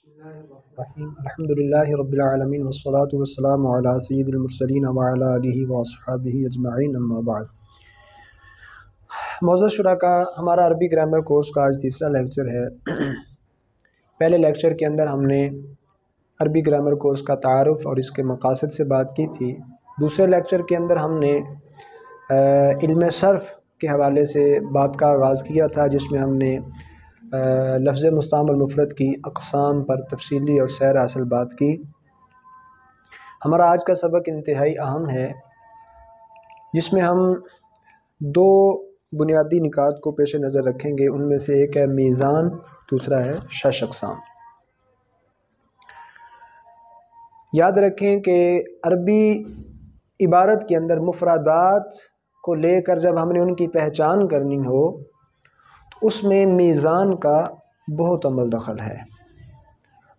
الرحیم الحمد للہ رب العالمین والصلاة والسلام علی سید المرسلین وعلی آلہ واصحابہ اجمعین اما بعد۔ معزز شرکاء، ہمارا عربی گرامر کورس کا آج تیسرا لیکچر ہے۔ پہلے لیکچر کے اندر ہم نے عربی گرامر کورس کا تعارف اور اس کے مقاصد سے بات کی تھی۔ دوسرے لیکچر کے اندر ہم نے علم صرف کے حوالے سے بات کا آغاز کیا تھا، جس میں ہم نے لفظ مستعمل مفرد کی اقسام پر تفصیلی اور سیر حاصل بات کی۔ ہمارا آج کا سبق انتہائی اہم ہے، جس میں ہم دو بنیادی نکات کو پیش نظر رکھیں گے۔ ان میں سے ایک ہے میزان، دوسرا ہے شش اقسام۔ یاد رکھیں کہ عربی عبارت کے اندر مفردات کو لے کر جب ہم نے ان کی پہچان کرنی ہو تو اس میں میزان کا بہت عمل دخل ہے،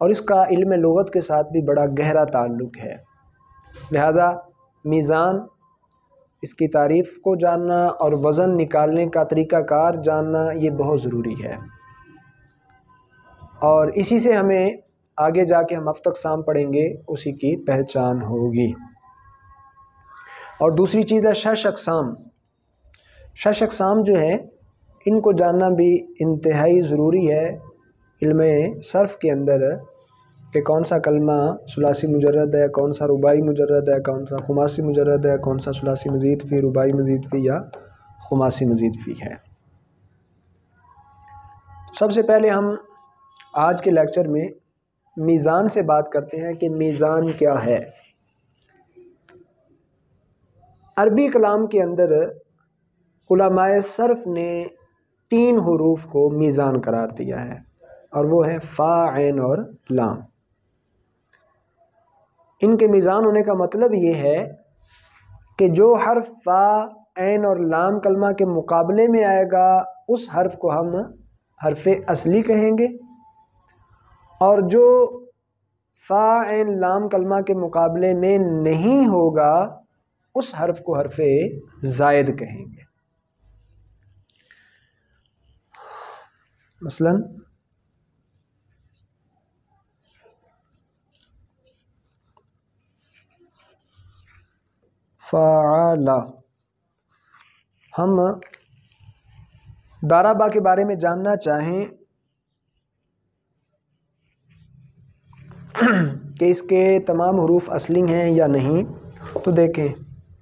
اور اس کا علم لغت کے ساتھ بھی بڑا گہرا تعلق ہے۔ لہذا میزان، اس کی تعریف کو جاننا اور وزن نکالنے کا طریقہ کار جاننا یہ بہت ضروری ہے، اور اسی سے ہمیں آگے جا کے ہم ہفت اقسام پڑھیں گے، اسی کی پہچان ہوگی۔ اور دوسری چیز ہے شش اقسام۔ شش اقسام جو ہیں ان کو جاننا بھی انتہائی ضروری ہے علم صرف کے اندر، کہ کون سا کلمہ ثلاثی مجرد ہے، کون سا رباعی مجرد ہے، کون سا خماسی مجرد ہے، کون سا ثلاثی مزید فی، رباعی مزید فی یا خماسی مزید فی ہے۔ سب سے پہلے ہم آج کے لیکچر میں میزان سے بات کرتے ہیں کہ میزان کیا ہے۔ عربی کلام کے اندر علماء صرف نے 3 حروف کو میزان قرار دیا ہے، اور وہ ہیں فا، عین اور لام۔ ان کے میزان ہونے کا مطلب یہ ہے کہ جو حرف فا، عین اور لام کلمہ کے مقابلے میں آئے گا اس حرف کو ہم حرف اصلی کہیں گے، اور جو فا، عین، لام کلمہ کے مقابلے میں نہیں ہوگا اس حرف کو حرف زائد کہیں گے۔ مثلا فعل۔ ہم دارابا کے بارے میں جاننا چاہیں کہ اس کے تمام حروف اصلی ہیں یا نہیں، تو دیکھیں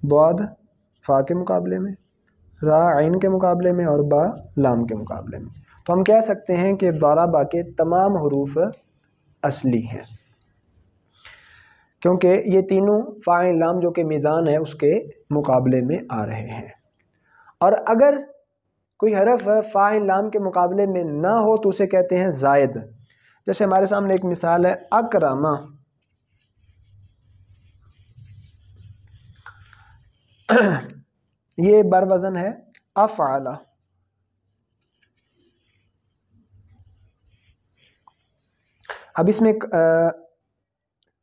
ضاد فا کے مقابلے میں، را عین کے مقابلے میں، اور با لام کے مقابلے میں، تو ہم کہہ سکتے ہیں کہ دارابا کے تمام حروف اصلی ہیں، کیونکہ یہ تینوں فا، عین، لام جو کہ میزان ہے اس کے مقابلے میں آ رہے ہیں۔ اور اگر کوئی حرف فا، عین، لام کے مقابلے میں نہ ہو تو اسے کہتے ہیں زائد۔ جیسے ہمارے سامنے ایک مثال ہے اکرما۔ یہ بر وزن ہے افعل۔ اب اس میں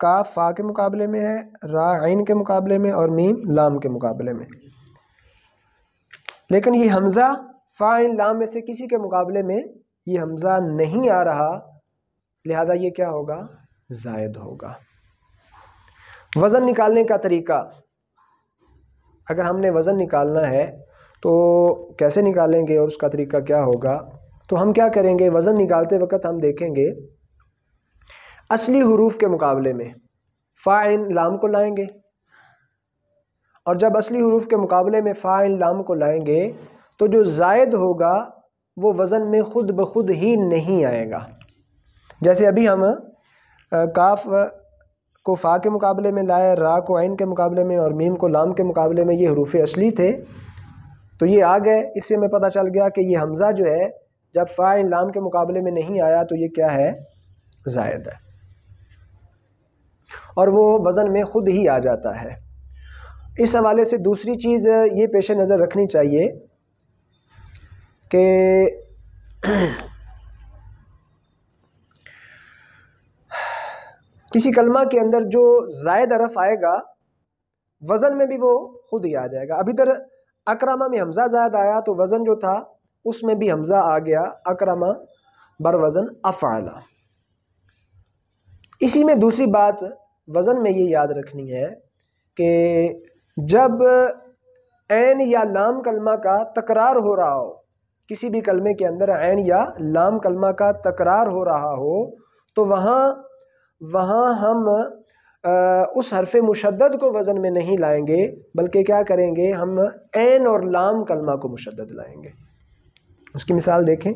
کاف فا کے مقابلے میں ہے، را عین کے مقابلے میں، اور میم لام کے مقابلے میں، لیکن یہ حمزہ فا، عین، لام میں سے کسی کے مقابلے میں یہ حمزہ نہیں آ رہا، لہذا یہ کیا ہوگا؟ زائد ہوگا۔ وزن نکالنے کا طریقہ، اگر ہم نے وزن نکالنا ہے تو کیسے نکالیں گے اور اس کا طریقہ کیا ہوگا؟ تو ہم کیا کریں گے؟ وزن نکالتے وقت ہم دیکھیں گے اصلی حروف کے مقابلے میں فا، عین، لام کو لائیں گے، اور جب اصلی حروف کے مقابلے میں فا، عین، لام کو لائیں گے تو جو زائد ہوگا وہ وزن میں خود بخود ہی نہیں آئے گا۔ جیسے ابھی ہم کاف کو فا کے مقابلے میں لائے، را کو عین کے مقابلے میں، اور میم کو لام کے مقابلے میں، یہ حروف اصلی تھے تو یہ آ گئے۔ اس سے ہمیں پتہ چل گیا کہ یہ حمزہ جو ہے جب فا، عین، لام کے مقابلے میں نہیں آیا تو یہ کیا ہے؟ زائد ہے، اور وہ وزن میں خود ہی آ جاتا ہے۔ اس حوالے سے دوسری چیز یہ پیش نظر رکھنی چاہیے کہ کسی کلمہ کے اندر جو زائد حرف آئے گا وزن میں بھی وہ خود ہی آ جائے گا۔ اب ادھر اکرمہ میں حمزہ زائد آیا تو وزن جو تھا اس میں بھی حمزہ آ گیا، اکرمہ بر وزن افعل۔ اسی میں دوسری بات وزن میں یہ یاد رکھنی ہے کہ جب عین یا لام کلمہ کا تکرار ہو رہا ہو، کسی بھی کلمے کے اندر عین یا لام کلمہ کا تکرار ہو رہا ہو، تو وہاں ہم اس حرف مشدد کو وزن میں نہیں لائیں گے، بلکہ کیا کریں گے، ہم عین اور لام کلمہ کو مشدد لائیں گے۔ اس کی مثال دیکھیں،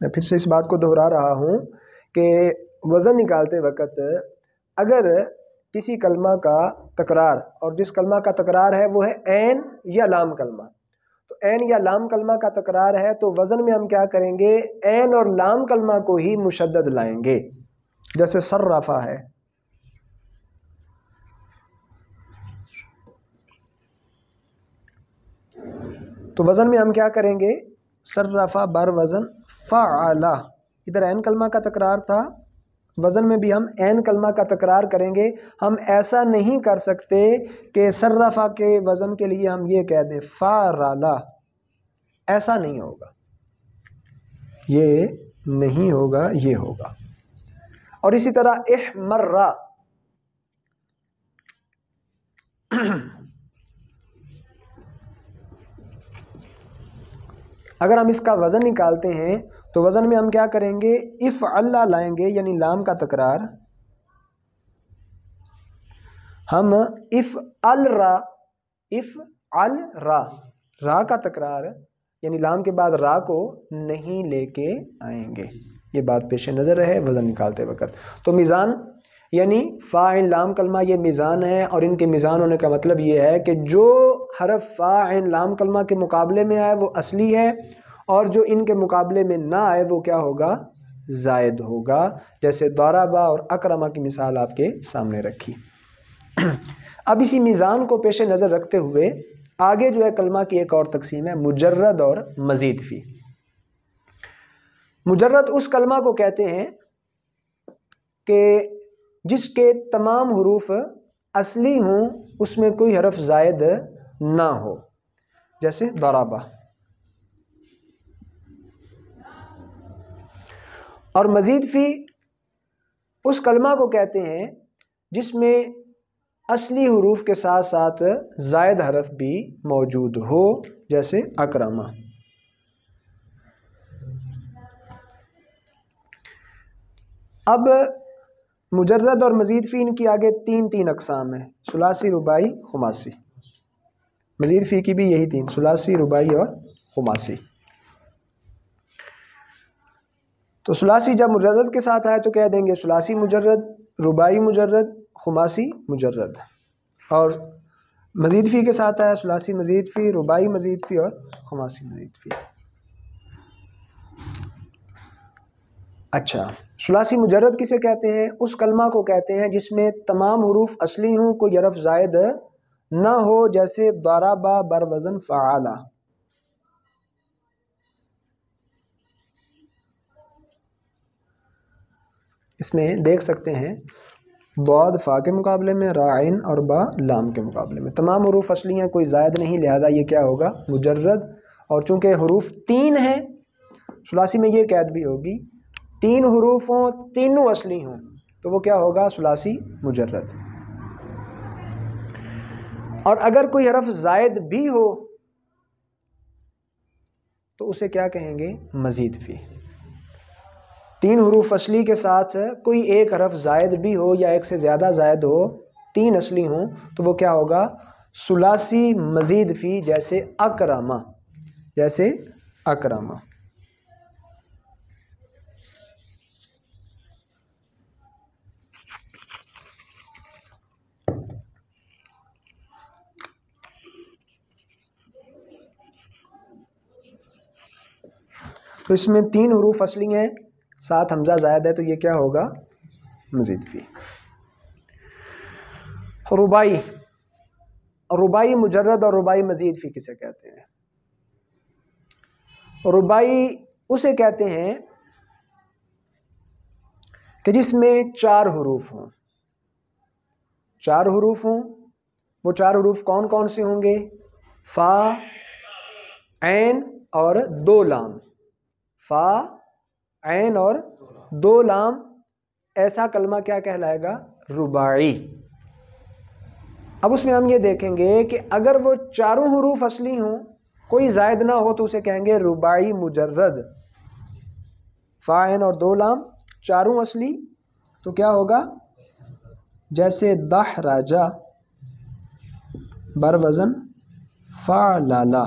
میں پھر سے اس بات کو دہرا رہا ہوں کہ وزن نکالتے وقت اگر کسی کلمہ کا تکرار، اور جس کلمہ کا تکرار ہے وہ ہے عین یا لام کلمہ، تو عین یا لام کلمہ کا تکرار ہے تو وزن میں ہم کیا کریں گے، عین اور لام کلمہ کو ہی مشدد لائیں گے، جیسے صرفہ ہے۔ تو وزن میں ہم کیا کریں گے، صرفہ بر وزن فعلا، ادھر عین کلمہ کا تکرار تھا، وزن میں بھی ہم عین کلمہ کا تکرار کریں گے۔ ہم ایسا نہیں کر سکتے کہ صرفہ کے وزن کے لیے ہم یہ کہہ دیں فعلا، ایسا نہیں ہوگا، یہ نہیں ہوگا، یہ ہوگا۔ اور اسی طرح احمرا، اگر ہم اس کا وزن نکالتے ہیں تو وزن میں ہم کیا کریں گے، افعلا لائیں گے، یعنی لام کا تکرار، ہم افعل را، را کا تکرار یعنی لام کے بعد را کو نہیں لے کے آئیں گے، یہ بات پیش نظر رہے وزن نکالتے وقت۔ تو میزان یعنی فاعل لام کلمہ یہ میزان ہے، اور ان کے میزان ہونے کا مطلب یہ ہے کہ جو حرف فاعل لام کلمہ کے مقابلے میں آئے وہ اصلی ہے، اور جو ان کے مقابلے میں نہ آئے وہ کیا ہوگا، زائد ہوگا، جیسے ضربا اور اکرما کی مثال آپ کے سامنے رکھی۔ اب اسی میزان کو پیش نظر رکھتے ہوئے آگے جو ہے کلمہ کی ایک اور تقسیم ہے، مجرد اور مزید فی۔ مجرد اس کلمہ کو کہتے ہیں کہ جس کے تمام حروف اصلی ہوں، اس میں کوئی حرف زائد نہ ہو، جیسے ضربا۔ اور مزید فی اس کلمہ کو کہتے ہیں جس میں اصلی حروف کے ساتھ ساتھ زائد حرف بھی موجود ہو، جیسے اکرما۔ اب مجرد اور مزید فی ان کی آگے تین اقسام ہیں، ثلاثی، رباعی، خماسی۔ مزید فی کی بھی یہی تین، ثلاثی، رباعی اور خماسی۔ تو ثلاثی جب مجرد کے ساتھ آئے تو کہہ دیں گے ثلاثی مجرد، رباعی مجرد، خماسی مجرد، اور مزید فی کے ساتھ آیا ثلاثی مزید فی، رباعی مزید فی اور خماسی مزید فی۔ اچھا، ثلاثی مجرد کسے کہتے ہیں؟ اس کلمہ کو کہتے ہیں جس میں تمام حروف اصلی ہوں، کوئی حرف زائد نہ ہو، جیسے ضربا بر وزن فعلا۔ اس میں دیکھ سکتے ہیں ضاد فا کے مقابلے میں، را عین اور با لام کے مقابلے میں تمام حروف اصلی ہیں، کوئی زائد نہیں، لہذا یہ کیا ہوگا، مجرد۔ اور چونکہ حروف تین ہیں، ثلاثی میں یہ قید بھی ہوگی، تین حروف ہوں، تینوں اصلی ہوں، تو وہ کیا ہوگا، ثلاثی مجرد۔ اور اگر کوئی حرف زائد بھی ہو تو اسے کیا کہیں گے، مزید فی۔ تین حروف اصلی کے ساتھ کوئی ایک حرف زائد بھی ہو یا ایک سے زیادہ زائد ہو، تین اصلی ہوں، تو وہ کیا ہوگا، ثلاثی مزید فی، جیسے اکرما، جیسے اکرما۔ تو اس میں تین حروف اصلی ہیں، ساتھ حمزہ زائد ہے، تو یہ کیا ہوگا، مزید فی۔ رباعی، رباعی مجرد اور رباعی مزید فی کسے کہتے ہیں؟ رباعی اسے کہتے ہیں کہ جس میں چار حروف ہوں، چار حروف ہوں، وہ چار حروف کون کون سے ہوں گے، فا، عین اور دو لام، فا عین اور دو لام، ایسا کلمہ کیا کہلائے گا؟ رباعی۔ اب اس میں ہم یہ دیکھیں گے کہ اگر وہ چاروں حروف اصلی ہوں، کوئی زائد نہ ہو، تو اسے کہیں گے رباعی مجرد۔ فا عین اور دو لام چاروں اصلی تو کیا ہوگا؟ جیسے دحرجہ بر وزن فعللا،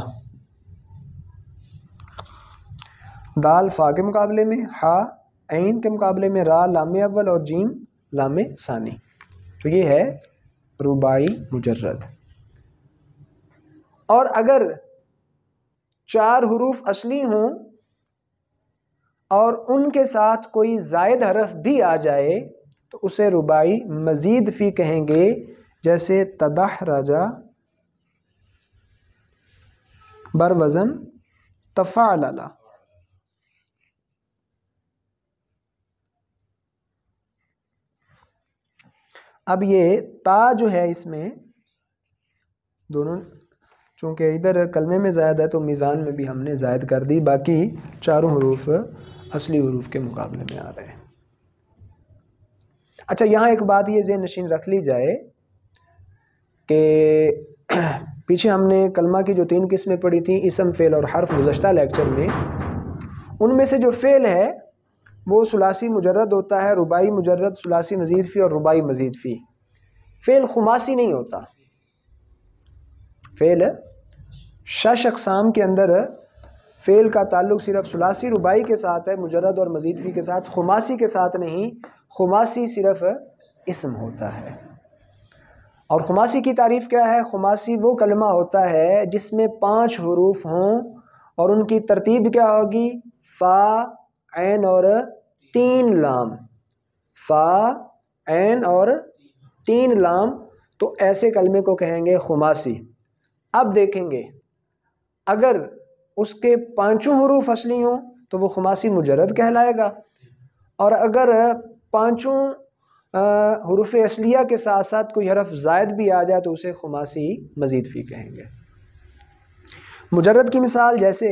دال فا کے مقابلے میں، ہا عین کے مقابلے میں را لام اول اور جیم لام ثانی، تو یہ ہے رباعی مجرد۔ اور اگر چار حروف اصلی ہوں اور ان کے ساتھ کوئی زائد حرف بھی آ جائے تو اسے رباعی مزید فی کہیں گے، جیسے تدحرجہ بر وزن تفعللا۔ اب یہ تا جو ہے اس میں دونوں، چونکہ ادھر کلمے میں زائد ہے تو میزان میں بھی ہم نے زائد کر دی، باقی چاروں حروف اصلی حروف کے مقابلے میں آ رہے ہیں۔ اچھا، یہاں ایک بات یہ ذہن نشین رکھ لی جائے کہ پیچھے ہم نے کلمہ کی جو 3 قسمیں پڑھی تھیں، اسم، فعل اور حرف، گزشتہ لیکچر میں ان میں سے جو فعل ہے وہ ثلاثی مجرد ہوتا ہے، رباعی مجرد، ثلاثی مزید فی اور رباعی مزید فی۔ فعل خماسی نہیں ہوتا۔ فعل 6 اقسام کے اندر فعل کا تعلق صرف ثلاثی رباعی کے ساتھ ہے، مجرد اور مزید فی کے ساتھ، خماسی کے ساتھ نہیں۔ خماسی صرف اسم ہوتا ہے۔ اور خماسی کی تعریف کیا ہے؟ خماسی وہ کلمہ ہوتا ہے جس میں 5 حروف ہوں اور ان کی ترتیب کیا ہوگی؟ فا عین اور 3 لام، فا عین اور 3 لام، تو ایسے کلمے کو کہیں گے خماسی۔ اب دیکھیں گے اگر اس کے 5 حروف اصلی ہوں تو وہ خماسی مجرد کہلائے گا، اور اگر 5 حروف اصلیہ کے ساتھ ساتھ کوئی حرف زائد بھی آ جائے تو اسے خماسی مزید فی کہیں گے۔ مجرد کی مثال جیسے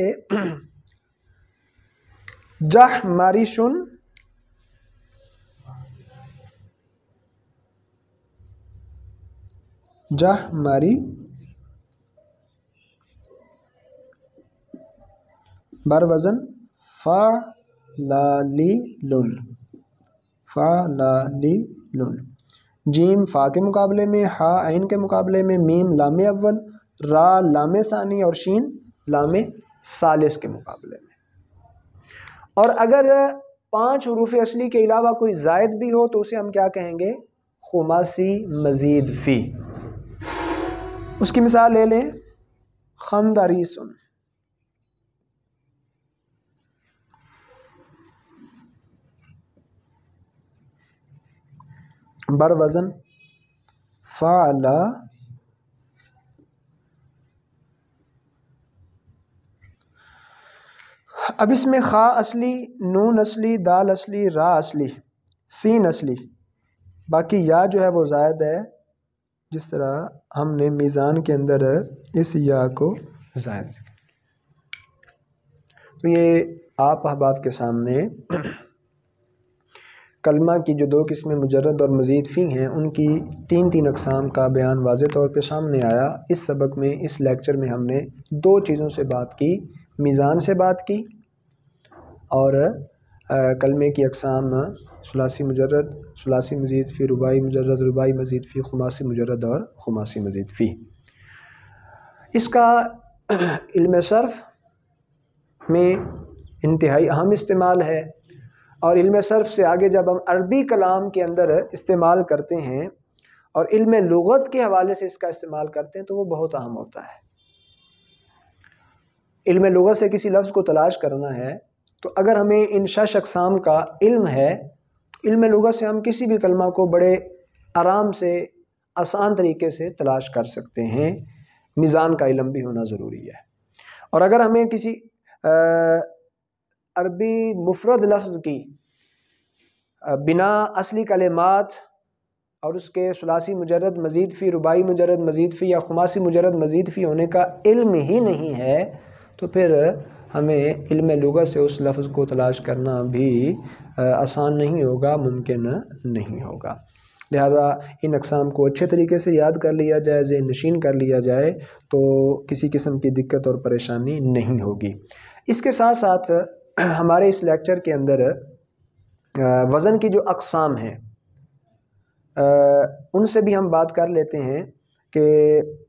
جہ مارشن، جہ ماری بر وزن فعلالی لل، فعلالی لل۔ جیم فا کے مقابلے میں، ہا عین کے مقابلے میں، میم لام اول، را لام ثانی اور شین لام ثالث کے مقابلے میں۔ اور اگر 5 حروف اصلی کے علاوہ کوئی زائد بھی ہو تو اسے ہم کیا کہیں گے؟ خماسی مزید فی۔ اس کی مثال لے لیں، خندریسن، بر وزن فعلا، اب اس میں خا اصلی، نون اصلی، دال اصلی، را اصلی، سین اصلی، باقی یا جو ہے وہ زائد ہے، جس طرح ہم نے میزان کے اندر اس یا کو زائد کیا۔ تو یہ آپ احباب کے سامنے کلمہ کی جو 2 قسمیں مجرد اور مزید فی ہیں ان کی 3 اقسام کا بیان واضح طور پہ سامنے آیا۔ اس سبق میں، اس لیکچر میں ہم نے 2 چیزوں سے بات کی، میزان سے بات کی اور کلمے کی اقسام ثلاثی مجرد، ثلاثی مزید فی، رباعی مجرد، رباعی مزید فی، خماسی مجرد اور خماسی مزید فی۔ اس کا علم صرف میں انتہائی اہم استعمال ہے، اور علم صرف سے آگے جب ہم عربی کلام کے اندر استعمال کرتے ہیں اور علم لغت کے حوالے سے اس کا استعمال کرتے ہیں تو وہ بہت اہم ہوتا ہے۔ علم لغت سے کسی لفظ کو تلاش کرنا ہے تو اگر ہمیں ان 6 اقسام کا علم ہے تو علم لغت سے ہم کسی بھی کلمہ کو بڑے آرام سے، آسان طریقے سے تلاش کر سکتے ہیں۔ میزان کا علم بھی ہونا ضروری ہے۔ اور اگر ہمیں کسی عربی مفرد لفظ کی بنا اصلی کلمات اور اس کے ثلاثی مجرد مزید فی، رباعی مجرد مزید فی یا خماسی مجرد مزید فی ہونے کا علم ہی نہیں ہے تو پھر ہمیں علم لغت سے اس لفظ کو تلاش کرنا بھی آسان نہیں ہوگا، ممکن نہیں ہوگا۔ لہذا ان اقسام کو اچھے طریقے سے یاد کر لیا جائے، ذہن نشین کر لیا جائے تو کسی قسم کی دقت اور پریشانی نہیں ہوگی۔ اس کے ساتھ ساتھ ہمارے اس لیکچر کے اندر وزن کی جو اقسام ہیں ان سے بھی ہم بات کر لیتے ہیں کہ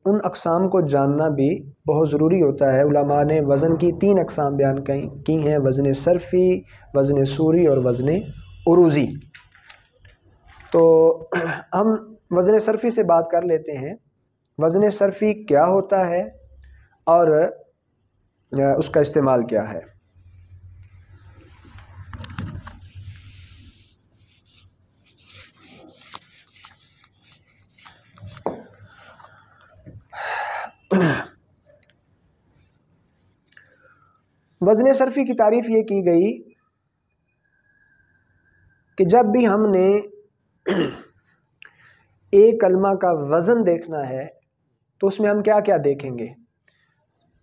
ان اقسام کو جاننا بھی بہت ضروری ہوتا ہے۔ علماء نے وزن کی 3 اقسام بیان کی ہیں: وزن صرفی، وزن سوری اور وزن عروضی۔ تو ہم وزن صرفی سے بات کر لیتے ہیں۔ وزن صرفی کیا ہوتا ہے اور اس کا استعمال کیا ہے؟ وزن صرفی کی تعریف یہ کی گئی کہ جب بھی ہم نے ایک کلمہ کا وزن دیکھنا ہے تو اس میں ہم کیا کیا دیکھیں گے؟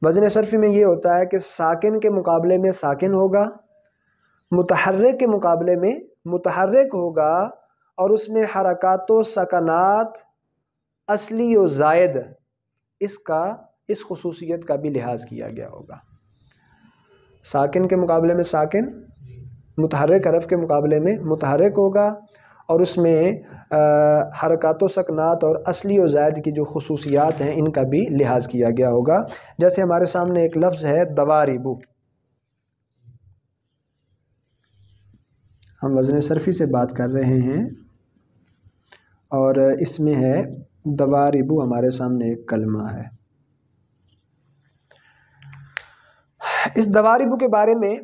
وزن صرفی میں یہ ہوتا ہے کہ ساکن کے مقابلے میں ساکن ہوگا، متحرک کے مقابلے میں متحرک ہوگا، اور اس میں حرکات و سکنات اصلی و زائد اس خصوصیت کا بھی لحاظ کیا گیا ہوگا۔ ساکن کے مقابلے میں ساکن، متحرک حرف کے مقابلے میں متحرک ہوگا، اور اس میں حرکات و سکنات اور اصلی و زائد کی جو خصوصیات ہیں ان کا بھی لحاظ کیا گیا ہوگا۔ جیسے ہمارے سامنے ایک لفظ ہے دواربو، ہم وزن صرفی سے بات کر رہے ہیں اور اس میں ہے دواربو، ہمارے سامنے ایک کلمہ ہے۔ اس دواربو کے بارے میں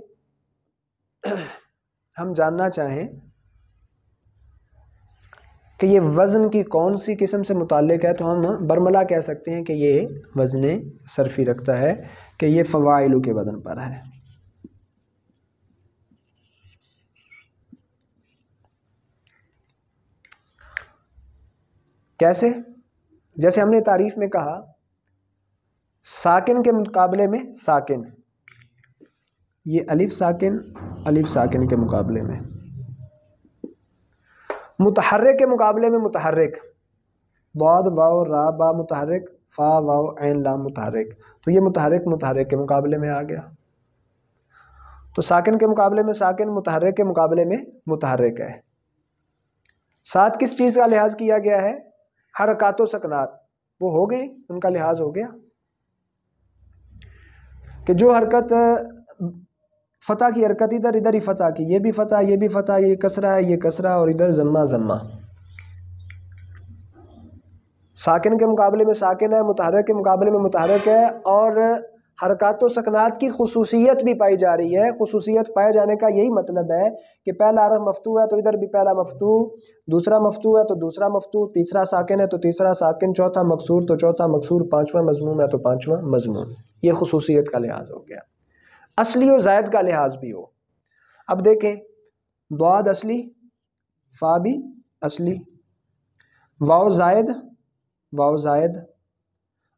ہم جاننا چاہیں کہ یہ وزن کی کون سی قسم سے متعلق ہے تو ہم برملا کہہ سکتے ہیں کہ یہ وزن صرفی رکھتا ہے، کہ یہ فواعل کے وزن پر ہے۔ کیسے؟ جیسے ہم نے تعریف میں کہا ساکن کے مقابلے میں ساکن، یہ الف ساکن کے مقابلے میں، متحرک کے مقابلے میں متحرک، ضاد واو را با متحرک، فا واو عین لام متحرک، تو یہ متحرک کے مقابلے میں آ گیا۔ تو ساکن کے مقابلے میں ساکن، متحرک کے مقابلے میں متحرک ہے۔ ساتھ کس چیز کا لحاظ کیا گیا ہے؟ حرکات و سکنات، وہ ہو گئی، ان کا لحاظ ہو گیا کہ جو حرکت فتح کی حرکت ادھر ہی فتح کی، یہ بھی فتح، یہ بھی فتح، یہ کسرہ ہے، یہ کسرہ، اور ادھر ضمہ۔ ساکن کے مقابلے میں ساکن ہے، متحرک کے مقابلے میں متحرک ہے، اور حرکات و سکنات کی خصوصیت بھی پائی جا رہی ہے۔ خصوصیت پائے جانے کا یہی مطلب ہے کہ پہلا حرف مفتوح ہے تو ادھر بھی پہلا مفتوح، دوسرا مفتوح ہے تو دوسرا مفتوح، تیسرا ساکن ہے تو تیسرا ساکن، چوتھا مکسور تو چوتھا مکسور، پانچواں مضموم ہے تو پانچواں مضموم۔ یہ خصوصیت کا لحاظ ہو گیا۔ اصلی و زائد کا لحاظ بھی ہو۔ اب دیکھیں، ضاد اصلی، فا بھی اصلی، واو زائد،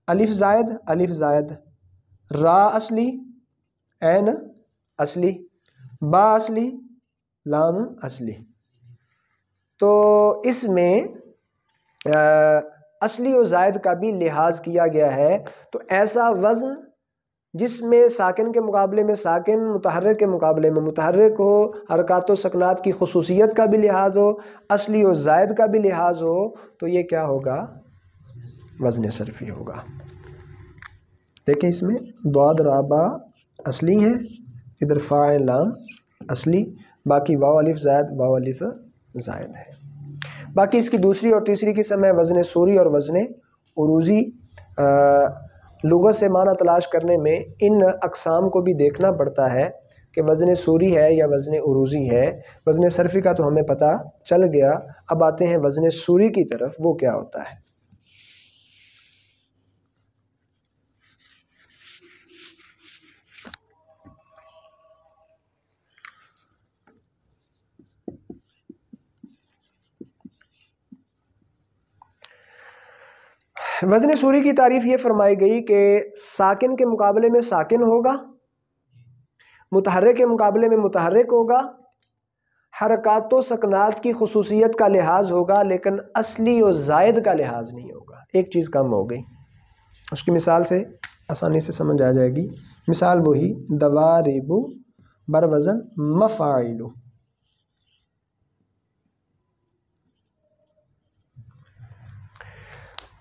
الف زائد، را اصلی، عین اصلی، با اصلی، لام اصلی۔ تو اس میں اصلی و زائد کا بھی لحاظ کیا گیا ہے۔ تو ایسا وزن جس میں ساکن کے مقابلے میں ساکن، متحرک کے مقابلے میں متحرک ہو، حرکات و سکنات کی خصوصیت کا بھی لحاظ ہو، اصلی و زائد کا بھی لحاظ ہو، تو یہ کیا ہوگا؟ وزن صرفی ہوگا۔ دیکھیں اس میں ضاد را با اصلی ہیں، ادھر فا عین لام اصلی، باقی واو الف زائد ہے۔ باقی اس کی دوسری اور تیسری قسم ہے وزن سوری اور وزن عروضی۔ لغت سے معنی تلاش کرنے میں ان اقسام کو بھی دیکھنا پڑتا ہے کہ وزن سوری ہے یا وزن عروضی ہے۔ وزن صرفی کا تو ہمیں پتہ چل گیا، اب آتے ہیں وزن سوری کی طرف، وہ کیا ہوتا ہے؟ وزن سوری کی تعریف یہ فرمائی گئی کہ ساکن کے مقابلے میں ساکن ہوگا، متحرک کے مقابلے میں متحرک ہوگا، حرکات و سکنات کی خصوصیت کا لحاظ ہوگا لیکن اصلی و زائد کا لحاظ نہیں ہوگا، ایک چیز کم ہو گئی۔ اس کی مثال سے آسانی سے سمجھ آ جائے گی، مثال وہی دوارب بر وزن مفاعل۔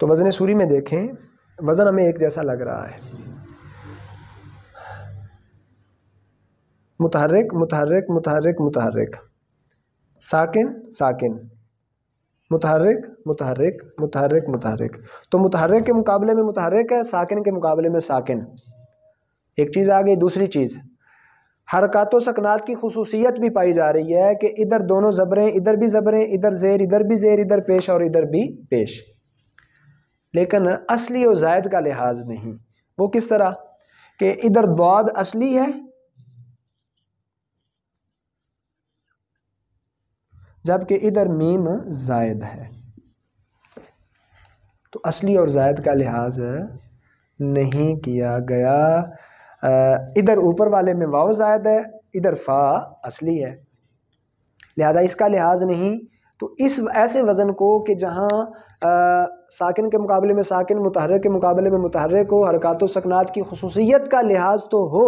تو وزن سوری میں دیکھیں، وزن ہمیں ایک جیسا لگ رہا ہے، متحرک متحرک متحرک متحرک، ساکن ساکن، متحرک متحرک متحرک متحرک۔ تو متحرک کے مقابلے میں متحرک ہے، ساکن کے مقابلے میں ساکن، ایک چیز آ گئی۔ دوسری چیز، حرکات و سکنات کی خصوصیت بھی پائی جا رہی ہے کہ ادھر دونوں زبریں، ادھر بھی زبریں، ادھر زیر، ادھر بھی زیر، ادھر پیش اور ادھر بھی پیش، لیکن اصلی و زائد کا لحاظ نہیں۔ وہ کس طرح کہ ادھر ضاد اصلی ہے جبکہ ادھر میم زائد ہے، تو اصلی اور زائد کا لحاظ نہیں کیا گیا۔ ادھر اوپر والے میں واو زائد ہے، ادھر فا اصلی ہے، لہذا اس کا لحاظ نہیں۔ تو اس ایسے وزن کو کہ جہاں ساکن کے مقابلے میں ساکن، متحرک کے مقابلے میں متحرک ہو، حرکات و سکنات کی خصوصیت کا لحاظ تو ہو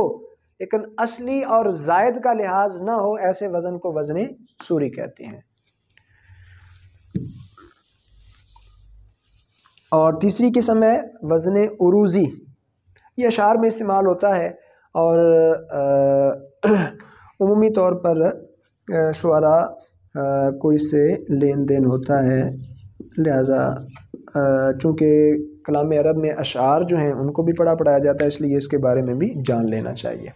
لیکن اصلی اور زائد کا لحاظ نہ ہو، ایسے وزن کو وزن سوری کہتے ہیں۔ اور تیسری قسم ہے وزن عروضی، یہ اشعار میں استعمال ہوتا ہے اور عمومی طور پر شعراء کو اس سے لین دین ہوتا ہے، لہذا چونکہ کلام عرب میں اشعار جو ہیں ان کو بھی پڑھایا جاتا ہے، اس لیے اس کے بارے میں بھی جان لینا چاہیے۔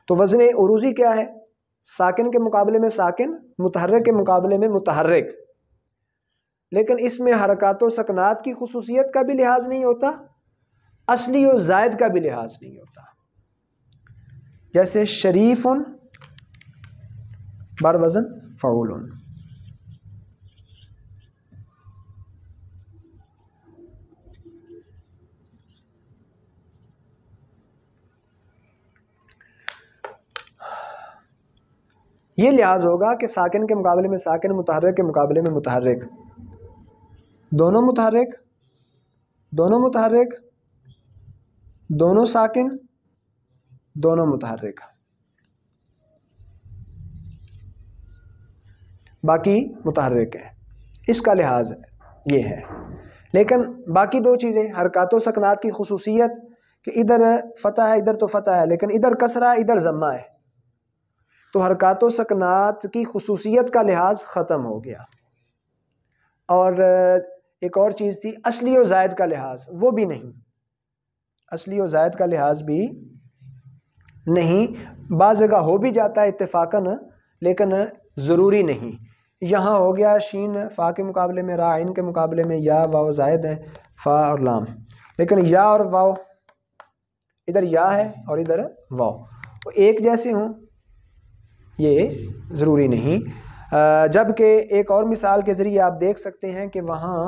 تو وزن عروضی کیا ہے؟ ساکن کے مقابلے میں ساکن، متحرک کے مقابلے میں متحرک، لیکن اس میں حرکات و سکنات کی خصوصیت کا بھی لحاظ نہیں ہوتا، اصلی و زائد کا بھی لحاظ نہیں ہوتا۔ جیسے شریف بر وزن فعول، یہ لحاظ ہوگا کہ ساکن کے مقابلے میں ساکن، متحرک کے مقابلے میں متحرک، دونوں متحرک، دونوں متحرک، دونوں ساکن، دونوں متحرک، باقی متحرک ہے، اس کا لحاظ یہ ہے۔ لیکن باقی دو چیزیں، حرکات و سکنات کی خصوصیت کہ ادھر فتح ہے، ادھر تو فتح ہے، لیکن ادھر کسرہ ہے، ادھر ضمہ ہے، تو حرکات و سکنات کی خصوصیت کا لحاظ ختم ہو گیا۔ اور ایک اور چیز تھی اصلی و زائد کا لحاظ، وہ بھی نہیں، اصلی و زائد کا لحاظ بھی نہیں، بعض جگہ ہو بھی جاتا ہے اتفاقاً لیکن ضروری نہیں۔ یہاں ہو گیا شین فا کے مقابلے میں را، عین کے مقابلے میں یا، واو زائد ہے، فا اور لام، لیکن یا اور واو، ادھر یا ہے اور ادھر واو، وہ ایک جیسے ہوں یہ ضروری نہیں۔ جبکہ ایک اور مثال کے ذریعے آپ دیکھ سکتے ہیں کہ وہاں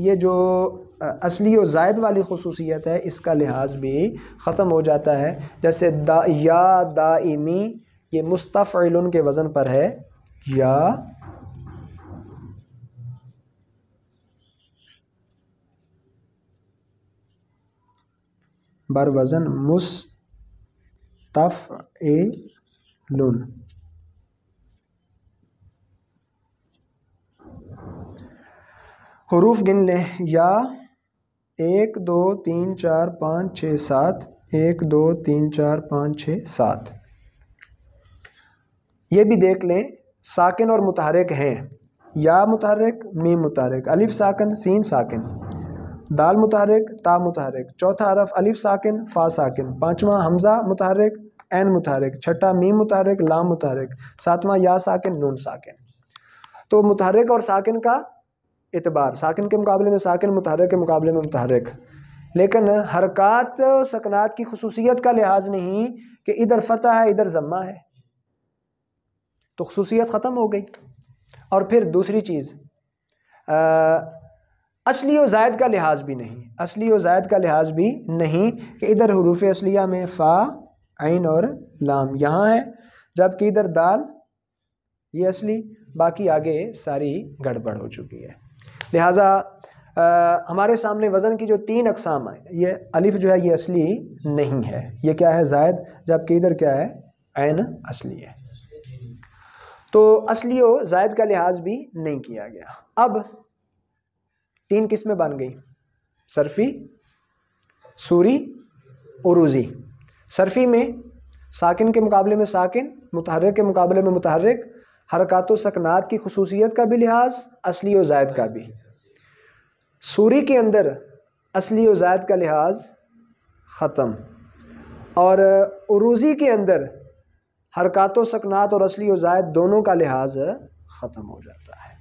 یہ جو اصلی و زائد والی خصوصیت ہے اس کا لحاظ بھی ختم ہو جاتا ہے، جیسے یا دائمی، یہ مستفعل کے وزن پر ہے، یا بر وزن مستفعل۔ حروف گن لیں، یا 1 2 3 4 5 6 7، 1 2 3 4 5 6 7۔ یہ بھی دیکھ لیں ساکن اور متحرک ہیں، یا متحرک، میم متحرک، الف ساکن، سین ساکن، دال متحرک، تا متحرک، چوتھا حرف الف ساکن، فا ساکن، پانچواں حمزہ متحرک، عین متحرک، چھٹا میم متحرک، لام متحرک، ساتواں یا ساکن، نون ساکن۔ تو متحرک اور ساکن کا اعتبار، ساکن کے مقابلے میں ساکن، متحرک کے مقابلے میں متحرک، لیکن حرکات و سکنات کی خصوصیت کا لحاظ نہیں کہ ادھر فتح ہے ادھر ضمہ ہے، تو خصوصیت ختم ہو گئی۔ اور پھر دوسری چیز اصلی و زائد کا لحاظ بھی نہیں، اصلی و زائد کا لحاظ بھی نہیں کہ ادھر حروف اصلیہ میں فا عین اور لام یہاں ہے، جبکہ ادھر دال یہ اصلی، باقی آگے ساری گڑبڑ ہو چکی ہے۔ لہٰذا ہمارے سامنے وزن کی جو 3 اقسام ہیں، یہ الف جو ہے یہ اصلی نہیں ہے، یہ کیا ہے زائد، جبکہ ادھر کیا ہے عین اصلی ہے۔ تو اصلی و زائد کا لحاظ بھی نہیں کیا گیا۔ اب 3 قسمیں بن گئی، صرفی، سوری، عروضی۔ صرفی میں ساکن کے مقابلے میں ساکن، متحرک کے مقابلے میں متحرک، حرکات و سکنات کی خصوصیت کا بھی لحاظ، اصلی و زائد کا بھی۔ سوری کے اندر اصلی و زائد کا لحاظ ختم، اور عروضی کے اندر حرکات و سکنات اور اصلی و زائد دونوں کا لحاظ ختم ہو جاتا ہے۔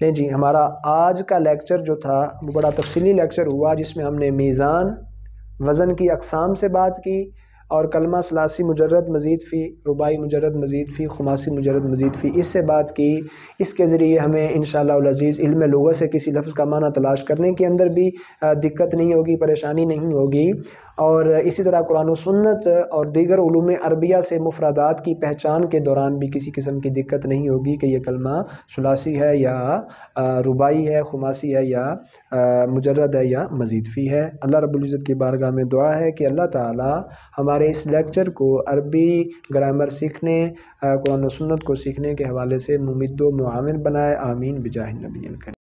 نہیں جی، ہمارا آج کا لیکچر جو تھا وہ بڑا تفصیلی لیکچر ہوا، جس میں ہم نے میزان، وزن کی اقسام سے بات کی، اور کلمہ ثلاثی مجرد مزید فی، رباعی مجرد مزید فی، خماسی مجرد مزید فی، اس سے بات کی۔ اس کے ذریعے ہمیں انشاءاللہ العزیز علم لغت سے کسی لفظ کا معنی تلاش کرنے کے اندر بھی دقت نہیں ہوگی، پریشانی نہیں ہوگی، اور اسی طرح قرآن و سنت اور دیگر علوم عربیہ سے مفردات کی پہچان کے دوران بھی کسی قسم کی دقت نہیں ہوگی کہ یہ کلمہ ثلاثی ہے یا رباعی ہے، خماسی ہے یا مجرد ہے یا مزید فی ہے۔ اللہ رب العزت کی بارگاہ میں دعا ہے کہ اللہ تعالی ہمارے اس لیکچر کو عربی گرامر سیکھنے، قرآن و سنت کو سیکھنے کے حوالے سے ممد و معاون بنائے، آمین بجاہ النبی الکریم۔